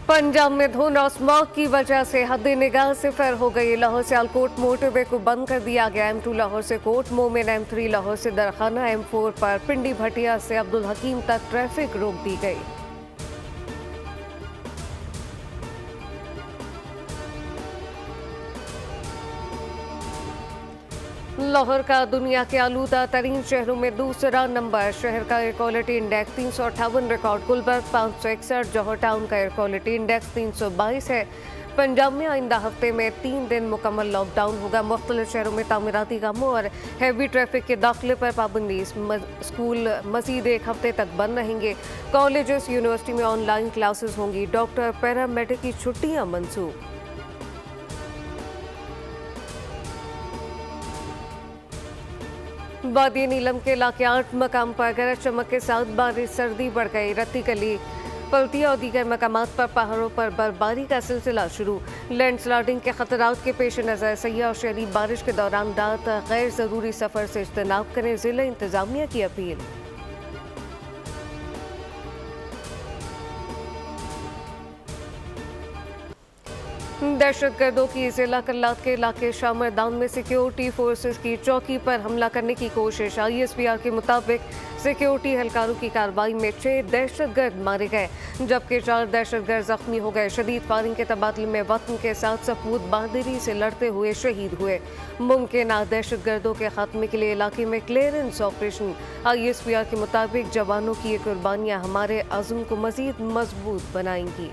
पंजाब में धुंध और स्मॉग की वजह से हद निगाह से फैर हो गई। लाहौर से आलकोट मोटरवे को बंद कर दिया गया। M2 लाहौर से कोट मोमिन, M3 लाहौर से दरखाना, M4 पर पिंडी भटिया से अब्दुल हकीम तक ट्रैफिक रोक दी गई। लाहौर का दुनिया के आलूदा तरीन शहरों में दूसरा नंबर। शहर का एयर क्वालिटी इंडेक्स 358 रिकॉर्ड। गुलबर्ग 561, जौहर टाउन का एयर क्वालिटी इंडेक्स 322 है। पंजाब में आइंदा हफ्ते में 3 दिन मुकम्मल लॉकडाउन होगा। मुख्तलिफ शहरों में तामीराती कामों और हैवी ट्रैफिक के दाखिले पर पाबंदी। स्कूल मजीद 1 हफ्ते तक बंद रहेंगे। कॉलेजेस यूनिवर्सिटी में ऑनलाइन क्लासेस होंगी। डॉक्टर पैरामेडिक की छुट्टियां मंसूख। वादी नीलम के इलाके 8 मकाम पर गरज चमक के साथ बारिश, सर्दी बढ़ गई। रत्ती कली, पलतिया और दीगर मकामात पर पहाड़ों पर बर्फबारी का सिलसिला शुरू। लैंडस्लाइडिंग के खतरात के पेश नज़र सैयाह और शदीद बारिश के दौरान रात गैर ज़रूरी सफ़र से इज्तनाब करें, ज़िला इंतज़ामिया की अपील। दहशतगर्दों की जिला कल्लात के इलाके शामरदान में सिक्योरिटी फोर्सेस की चौकी पर हमला करने की कोशिश। ISPR के मुताबिक सिक्योरिटी एहलकारों की कार्रवाई में 6 दहशतगर्द मारे गए, जबकि 4 दहशतगर्द जख्मी हो गए। शदीद फायरिंग के तबादले में वतन के साथ सपूत बहादुरी से लड़ते हुए शहीद हुए। मुमकिन दहशतगर्दों के खात्मे के लिए इलाके में क्लियरेंस ऑपरेशन। ISPR के मुताबिक जवानों की ये कुर्बानियाँ हमारे अज़्म को मज़ीद मजबूत बनाएंगी।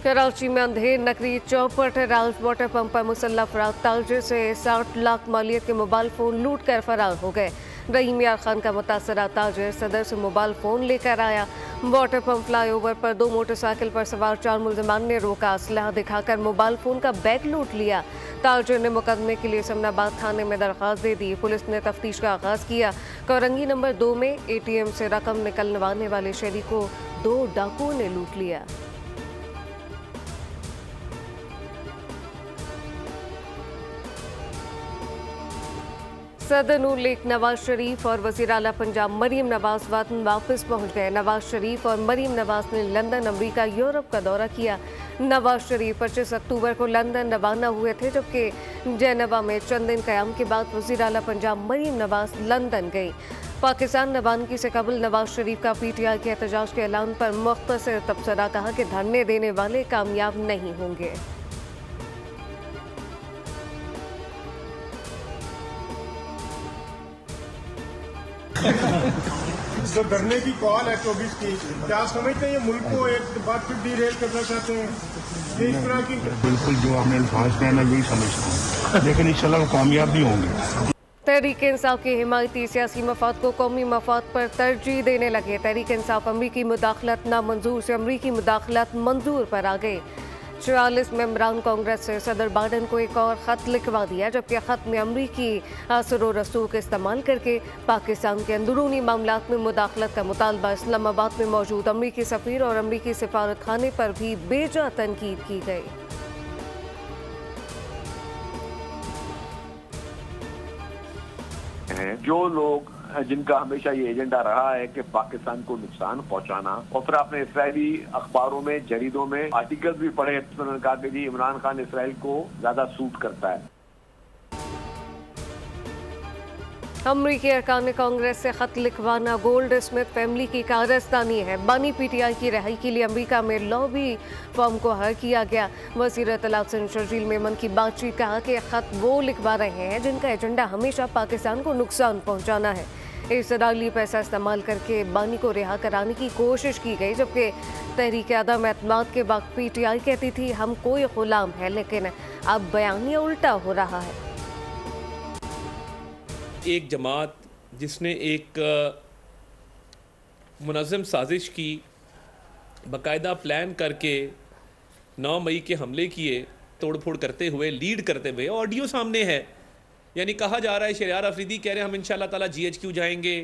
कराची में अंधेर नगरी चौपट राउस वाटर पंप पर मुसल्लह अफराद ताजिर से 60 लाख मालियत के मोबाइल फ़ोन लूट कर फरार हो गए। रहीम यार खान का मुतासरा ताजिर सदर से मोबाइल फ़ोन लेकर आया। वाटर पंप फ्लाईओवर पर 2 मोटरसाइकिल पर सवार 4 मुलजमान ने रोका, असलहा दिखाकर मोबाइल फ़ोन का बैग लूट लिया। ताजिर ने मुकदमे के लिए इस्लामाबाद थाने में दरख्वास्त दे दी। पुलिस ने तफ्तीश का आगाज़ किया। कोरंगी नंबर 2 में ATM से रकम निकलवाने वाले शहरी को 2 डाकुओं ने लूट लिया। सदर नूर लीग नवाज शरीफ और वज़ीर आला पंजाब मरीम नवाज वतन वापस पहुंच गए। नवाज शरीफ और मरीम नवाज ने लंदन, अमेरिका, यूरोप का दौरा किया। नवाज शरीफ 25 अक्टूबर को लंदन रवाना हुए थे, जबकि जेनेवा में चंद दिन क़याम के बाद वज़ीर आला पंजाब मरीम नवाज लंदन गई। पाकिस्तान रवानगी से कबल नवाज शरीफ का PTI के एहतजाज के ऐलान पर मुख्तसर तबसरा, कहा कि धरने देने वाले कामयाब नहीं होंगे। जो धरने की कॉल है 24 की, क्या आप समझते हैं ये मुल्क को एक बार फिर डीरेल करना चाहते हैं? इस तरह की बिल्कुल जो आपने अल्फाज कहा मैं यही समझता हूँ, लेकिन इंशाल्लाह वो कामयाब भी होंगे। तहरीक इंसाफ के हिमायती सियासी मफाद को कौमी मफाद पर तरजीह देने लगे। तहरीक इंसाफ अमरीकी मुदाखलत नामंजूर से अमरीकी मुदाखलत मंजूर पर आ गए। 44 मेंबरान कांग्रेस से सदर बाइडेन को एक और ख़त लिखवा दिया, जबकि ख़त में अमरीकी असर और रसूख इस्तेमाल करके पाकिस्तान के अंदरूनी मामलात में मुदाखलत का मुतालबा। इस्लामाबाद में मौजूद अमरीकी सफ़ीर और अमरीकी सफारत खाने पर भी बेजा तनकीद की गई। जो लोग जिनका हमेशा ये एजेंडा रहा है कि पाकिस्तान को नुकसान पहुंचाना, और फिर आपने इसराइली अखबारों में, जरीदों में आर्टिकल्स भी पढ़े, उन्होंने कहा कि जी इमरान खान इसराइल को ज्यादा सूट करता है। अमरीकी अरकान कांग्रेस से खत लिखवाना गोल्ड स्मिथ फैमिली की कारस्तानी है। बानी PTI की रिहाई के लिए अमेरिका में लॉबी फर्म को हायर किया गया। वज़ीर इत्तलात सिंध शर्जील मेमन की बातचीत, कहा कि खत वो लिखवा रहे हैं जिनका एजेंडा हमेशा पाकिस्तान को नुकसान पहुंचाना है। इसराइली पैसा इस्तेमाल करके बानी को रिहा कराने की कोशिश की गई, जबकि तहरीक अदम एतमाद के वक्त PTI कहती थी हम कोई गुलाम है, लेकिन अब बयानिया उल्टा हो रहा है। एक जमात जिसने एक मुनज़्ज़म साजिश की, बाकायदा प्लान करके 9 मई के हमले किए, तोड़फोड़ करते हुए, लीड करते हुए, ऑडियो सामने है। यानी कहा जा रहा है, शहरयार अफरीदी कह रहे हैं हम इंशाल्लाह ताला GHQ जाएंगे।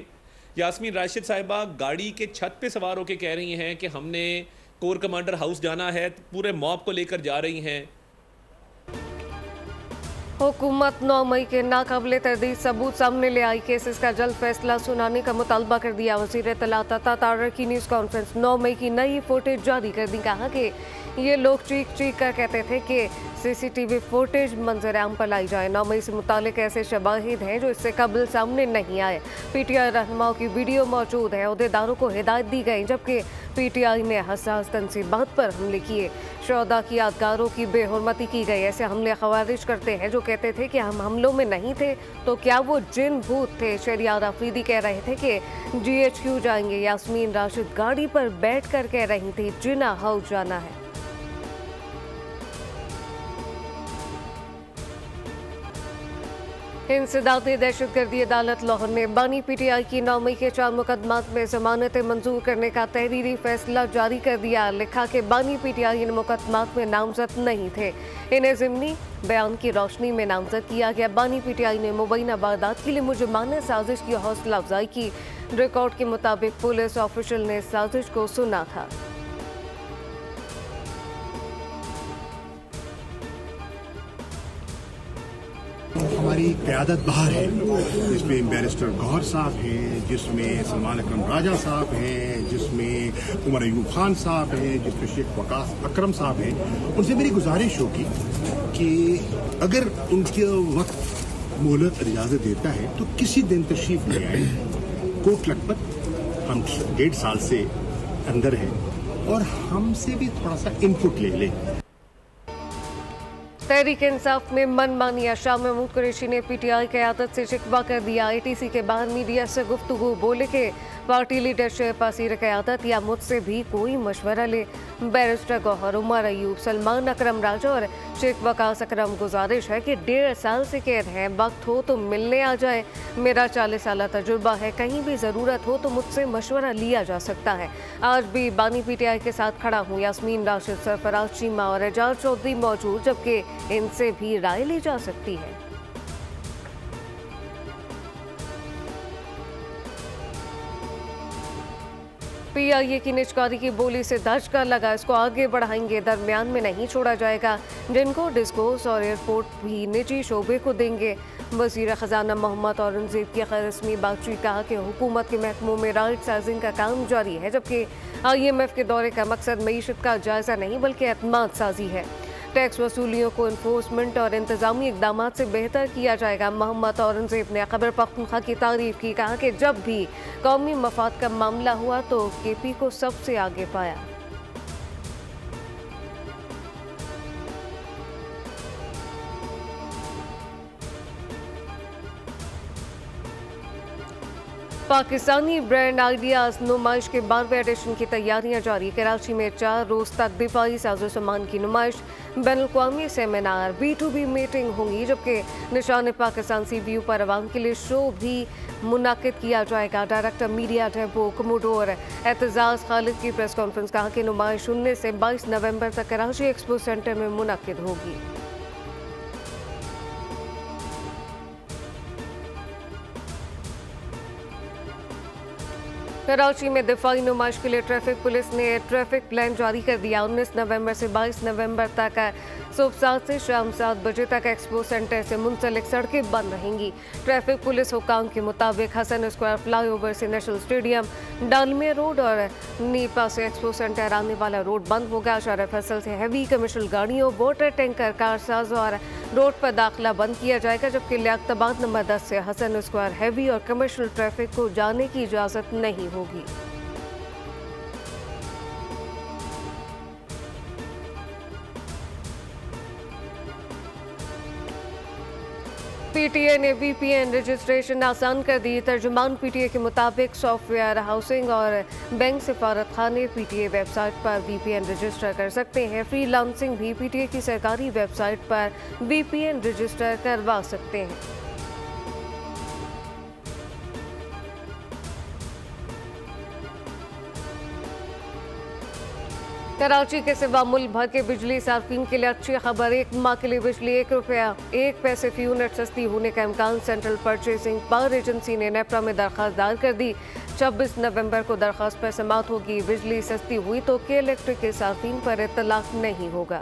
यास्मीन राशिद साहिबा गाड़ी के छत पे सवार होकर कह रही हैं कि हमने कोर कमांडर हाउस जाना है, पूरे मॉब को लेकर जा रही हैं। हुकूमत 9 मई के नाकाबिले तरदीद सबूत सामने ले आई, केसेस का जल्द फैसला सुनाने का मुतालबा कर दिया। वज़ीर इत्तलात अता तारर की न्यूज़ कॉन्फ्रेंस 9 मई की नई फुटेज जारी कर दी। कहा कि ये लोग चीख कर कहते थे कि CCTV फुटेज मंजर आम पर लाई जाए। 9 मई से मुतालिक ऐसे शवाहिद हैं जो इससे कबल सामने नहीं आए। PTI रहनुमाओं की वीडियो मौजूद है। अहदेदारों को हिदायत दी गई, जबकि PTI ने हसास तनसीबात पर हमले किए। शोहदा की यादगारों की बेहुरमती की गई। ऐसे हमले खवारिज करते हैं जो कहते थे कि हम हमलों में नहीं थे तो क्या वो जिन भूत थे। शहरियार अफरीदी कह रहे थे कि GHQ जाएंगे। यास्मीन राशिद गाड़ी पर बैठ कर कह रही थी जिना हाउस जाना है। इंसदादी दहशतगर्दी अदालत लाहौर ने बानी PTI की 9 मई के 4 मुकदमात में जमानत मंजूर करने का तहरीरी फैसला जारी कर दिया। लिखा कि बानी PTI इन मुकदमात में नामजद नहीं थे, इन्हें ज़िमनी बयान की रोशनी में नामजद किया गया। बानी PTI ने मुबैना वारदात के लिए मुजरिमाना साजिश की हौसला अफजाई की। रिकॉर्ड के मुताबिक पुलिस ऑफिशियल ने साजिश को सुना था। हमारी क़यादत बाहर है, जिसमें बैरिस्टर गौहर साहब हैं, जिसमें सलमान अकरम राजा साहब हैं, जिसमें उमर अयूब खान साहब हैं, जिसमें शेख वकास अकरम साहब हैं। उनसे मेरी गुजारिश होगी कि अगर उनके वक्त मोहलत इजाज़त देता है तो किसी दिन तशरीफ ले आए। कोट लखपत हम 1.5 साल से अंदर हैं और हमसे भी थोड़ा सा इनपुट ले लें। तहरीक इंसाफ में मनमानी। शाह महमूद कुरैशी ने PTI क़यादत से शिकवा कर दिया। ATC के बाहर मीडिया से गुफ्तगू, बोले कि पार्टी लीडरशिप असीर क़यादत या मुझसे भी कोई मशवरा ले। बैरिस्टर गौहर, उमर अयूब, सलमान अकरम राजा और शेख वकास अकरम, गुजारिश है कि 1.5 साल से कैद हैं, वक्त हो तो मिलने आ जाए। मेरा 40 साल तजुर्बा है, कहीं भी ज़रूरत हो तो मुझसे मशवरा लिया जा सकता है। आज भी बानी PTI के साथ खड़ा हूँ। यास्मीन राशिद, सरफराज चीमा और एजाज चौधरी मौजूद, जबकि इनसे भी राय ली जा सकती है। PIA की निजकारी की बोली से धचका लगा, इसको आगे बढ़ाएंगे, दरमियान में नहीं छोड़ा जाएगा। जिनको डिस्कोर्स और एयरपोर्ट भी निजी शोबे को देंगे। वज़ीर ख़जाना मोहम्मद औरंगज़ेब की गैर रस्मी बातचीत। कहा कि हुकूमत के महकमों में राइट साइजिंग का काम जारी है, जबकि IMF के दौरे का मकसद मईशत का जायज़ा नहीं बल्कि एतमाद साजी है। टैक्स वसूलियों को इन्फोर्समेंट और इंतजामी इकदाम से बेहतर किया जाएगा। मोहम्मद औरंगज़ेब ने खैबर पख्तूनख्वा की तारीफ की। कहा कि जब भी कौमी मफाद का मामला हुआ तो KP को सबसे आगे पाया। पाकिस्तानी ब्रांड आइडियाज़ नुमाइश के 12वें एडिशन की तैयारियां जारी। कराची में 4 रोज़ तक दिफाई साजो सामान की नुमाइश, बैनुल-अक़वामी सेमिनार, B2B मीटिंग होंगी, जबकि निशान पाकिस्तान CBU पर अवाम के लिए शो भी मुनाकिद किया जाएगा। Director media depot commodore Aitzaz Khalid की प्रेस कॉन्फ्रेंस। कहा कि नुमाइश 19 से 22 नवंबर तक कराची एक्सपो सेंटर में मुनाकिद होगी। कराची में दिफाई नुमाइश के लिए ट्रैफिक पुलिस ने ट्रैफिक प्लान जारी कर दिया। 19 नवंबर से 22 नवंबर तक सुबह 7 से शाम 7 बजे तक एक्सपो सेंटर से मुंसलिक सड़कें बंद रहेंगी। ट्रैफिक पुलिस हुकाम के मुताबिक हसन स्क्वायर फ्लाईओवर से नेशनल स्टेडियम, डालमिया रोड और नीपा से एक्सपो सेंटर आने वाला रोड बंद होगा। शारा फैसल से हैवी कमर्शियल गाड़ियों, वाटर टैंकर, कारसाज और रोड पर दाखिला बंद किया जाएगा, जबकि लियाकताबाद नंबर 10 से हसन स्क्वायर हैवी और कमर्शियल ट्रैफिक को जाने की इजाज़त नहीं होगी। PTA ने VPN रजिस्ट्रेशन आसान कर दी। तर्जुमान PTA के मुताबिक सॉफ्टवेयर हाउसिंग और बैंक सिफारत खाने PTA वेबसाइट पर VPN रजिस्टर कर सकते हैं। फ्रीलांसिंग भी PTA की सरकारी वेबसाइट पर VPN रजिस्टर करवा सकते हैं। कराची के सिवा मुल्क भर के बिजली सार्फिन के लिए अच्छी खबर। 1 माह के लिए बिजली ₹1 फी यूनिट सस्ती होने का इम्कान। सेंट्रल परचेसिंग पावर एजेंसी ने नेपरा में दरख्वास्त दायर कर दी। 26 नवंबर को दरख्वास्त पर समाअत होगी। बिजली सस्ती हुई तो के इलेक्ट्रिक के सार्फिन पर इतलाक नहीं होगा।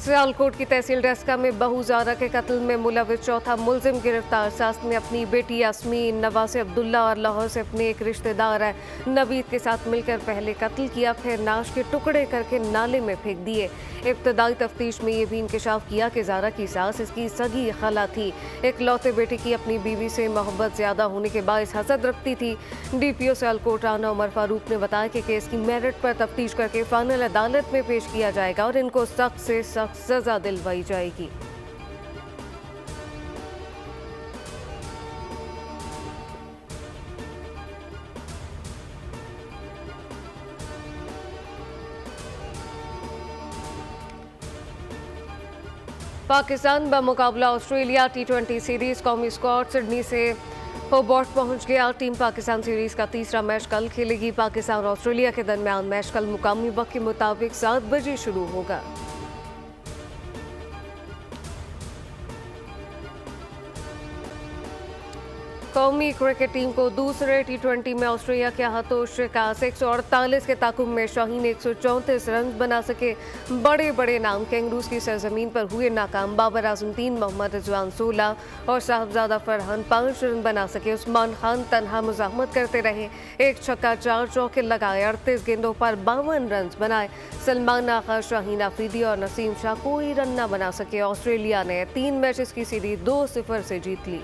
सियालकोट की तहसील डेस्का में बहू ज़ारा के कत्ल में मुलविस चौथा मुलजिम गिरफ्तार। सास ने अपनी बेटी यास्मीन, नवासे अब्दुल्ला और लाहौर से अपने एक रिश्तेदार नवीद के साथ मिलकर पहले कत्ल किया, फिर नाश के टुकड़े करके नाले में फेंक दिए। इब्तदाई तफ्तीश में ये भी इंकशाफ किया कि ज़ारा की सास इसकी सगी खला थी। इकलौते बेटे की अपनी बीवी से मोहब्बत ज्यादा होने के बायस हसद रखती थी। DPO सियालकोट राना उमर फारूक ने बताया कि केस की मेरिट पर तफ्तीश करके फाइनल अदालत में पेश किया जाएगा और इनको सख्त से सख्त सजा दिलवाई जाएगी। पाकिस्तान बमुकाबला ऑस्ट्रेलिया T20 सीरीज कौमी स्क्वाड सिडनी से होबार्ट पहुंच गया। टीम पाकिस्तान सीरीज का तीसरा मैच कल खेलेगी। पाकिस्तान और ऑस्ट्रेलिया के दरमियान मैच कल मुकामी वक्त के मुताबिक 7 बजे शुरू होगा। कौमी क्रिकेट टीम को दूसरे T20 में ऑस्ट्रेलिया के हाथों शिकस्त। 148 के ताकुब में शाहीन 134 रन बना सके। बड़े बड़े नाम कैंगरूज की सरजमीन पर हुए नाकाम। बाबर आजम 3, मोहम्मद रिजवान 16 और साहबजादा फरहान 5 रन बना सके। उस्मान खान तनहा मुजाहमत करते रहे। 1 छक्का 4 चौके लगाए। 38 गेंदों पर 52 रन बनाए। सलमान आगा, शाहीन आफरीदी और नसीम शाह कोई रन न बना सके। ऑस्ट्रेलिया ने 3 मैचेस की सीरीज 2-0 से जीत ली।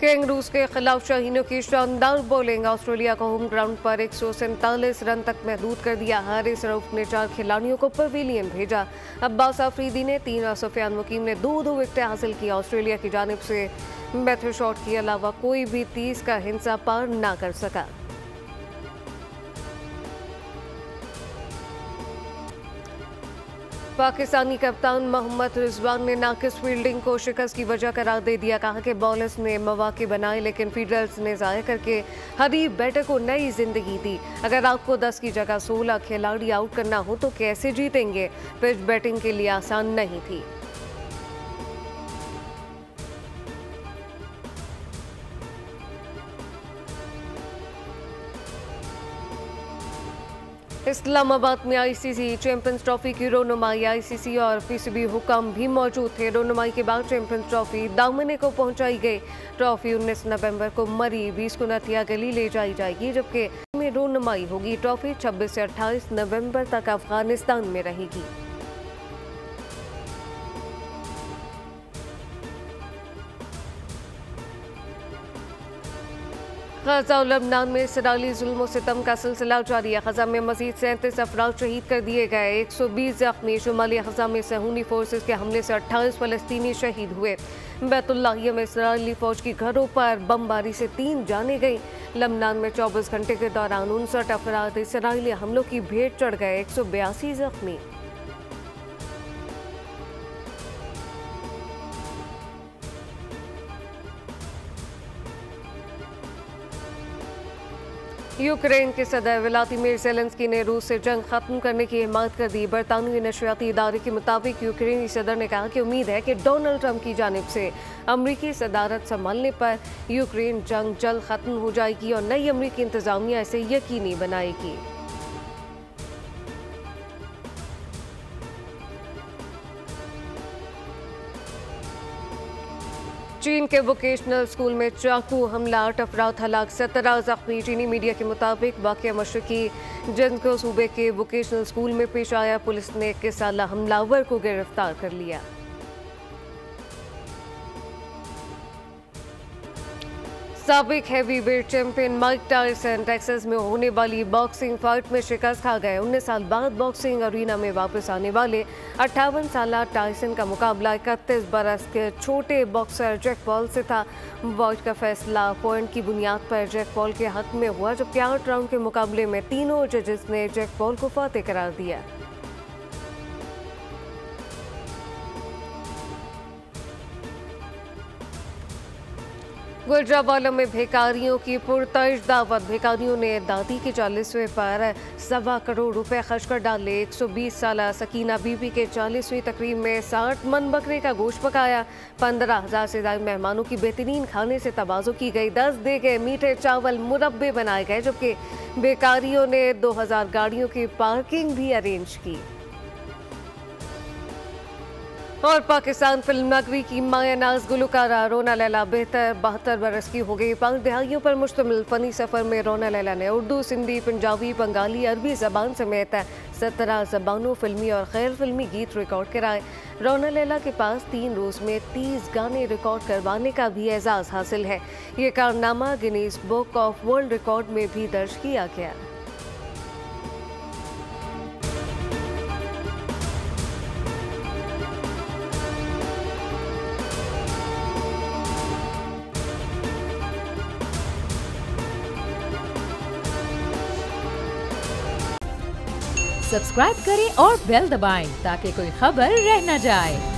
कैंगरूज के खिलाफ शाहीनों की शानदार बॉलिंग। ऑस्ट्रेलिया को होम ग्राउंड पर 147 रन तक महदूद कर दिया। हारिस रऊफ ने 4 खिलाड़ियों को पवेलियन भेजा। अब्बास आफरीदी ने 3 और सुफियान मुकीम ने 2 विकेटें हासिल की। ऑस्ट्रेलिया की जानिब से मैथ्यू शॉट के अलावा कोई भी 30 का हिंसा पार ना कर सका। पाकिस्तानी कप्तान मोहम्मद रिजवान ने नाकिस फील्डिंग को शिकस्त की वजह करार दे दिया। कहा कि बॉलर्स ने मौके बनाए लेकिन फील्डर्स ने ज़ाया करके हरीफ बैटर को नई जिंदगी दी। अगर आपको 10 की जगह 16 खिलाड़ी आउट करना हो तो कैसे जीतेंगे? पिच बैटिंग के लिए आसान नहीं थी। इस्लामाबाद में ICC चैंपियंस ट्रॉफी की रोनुमाई। ICC और PCB हुक्म भी मौजूद थे। रोनुमाई के बाद चैंपियंस ट्रॉफी दामने को पहुंचाई गई। ट्रॉफी 19 नवंबर को मरी 20 को नथिया गली ले जाई जाएगी, जबकि में रोनुमाई होगी। ट्रॉफी 26 से 28 नवंबर तक अफगानिस्तान में रहेगी। गजा और लबनान में इसराइली जुल्म सितम का सिलसिला जारी है। गजा में मजीद 37 अफराद शहीद कर दिए गए, 120 जख्मी। शुमाली गजा में सहूनी फोर्सेस के हमले से 28 फलस्तीनी शहीद हुए। बैतुल्लाहिया में इसराइली फौज की घरों पर बमबारी से 3 जानें गई। लबनान में 24 घंटे के दौरान 59 अफराद इसराइली हमलों की भेंट चढ़ गए, 182 जख्मी। यूक्रेन के सदर व्लादिमीर ज़ेलेंस्की ने रूस से जंग खत्म करने की हिमायत कर दी। बरतानवी नशरियाती इदारे के मुताबिक यूक्रेनी सदर ने कहा कि उम्मीद है कि डोनाल्ड ट्रंप की जानिब से अमरीकी सदारत संभालने पर यूक्रेन जंग जल्द खत्म हो जाएगी और नई अमरीकी इंतजामिया इसे यकीनी बनाएगी। चीन के वोकेशनल स्कूल में चाकू हमला, 8 अफराद हलाक, 17 जख्मी। चीनी मीडिया के मुताबिक वाक़या मशरकी जिनको सूबे के वोकेशनल स्कूल में पेश आया। पुलिस ने 21 साला हमलावर को गिरफ्तार कर लिया। साबिक heavyweight champion Mike Tyson Texas में होने वाली बॉक्सिंग फाइट में शिकस्त खा गए। 19 साल बाद बॉक्सिंग अरीना में वापस आने वाले 58 साला टायसन का मुकाबला 31 बरस के छोटे बॉक्सर जैक पॉल से था। वाइट का फैसला पॉइंट की बुनियाद पर जैक पॉल के हक में हुआ, जबकि 8 राउंड के मुकाबले में तीनों जजेस ने जैक पॉल को फातेह करार दिया। गुजरावाला में भिखारियों की पुरतश दावत। भिखारियों ने दादी के 40वें पर ₹1.25 करोड़ खर्च कर डाले। 120 साल सकीना बीबी के 40वीं तकरीब में 60 मन बकरे का गोश्त पकाया। 15,000 से ज्यादा मेहमानों की बेहतरीन खाने से तवाज़ो की गई। 10 देगे मीठे चावल मुरब्बे बनाए गए, जबकि भिखारियों ने 2000 गाड़ियों की पार्किंग भी अरेंज की। और पाकिस्तान फिल्म नगरी की माया नाज गुलकारा रोना लैला बेहतर 72 बरस की हो गई। 5 दहाइयों पर मुश्तमिल फनी सफ़र में रोना लैला ने उर्दू, सिंधी, पंजाबी, बंगाली, अरबी ज़बान समेत 17 ज़बानों, फिल्मी और गैर फिल्मी गीत रिकॉर्ड कराए। रोना लैला के पास 3 रोज़ में 30 गाने रिकॉर्ड करवाने का भी एजाज़ हासिल है। ये कारनामा Guinness book of world record में भी दर्ज किया गया। सब्सक्राइब करें और बेल दबाएं ताकि कोई खबर रह न जाए।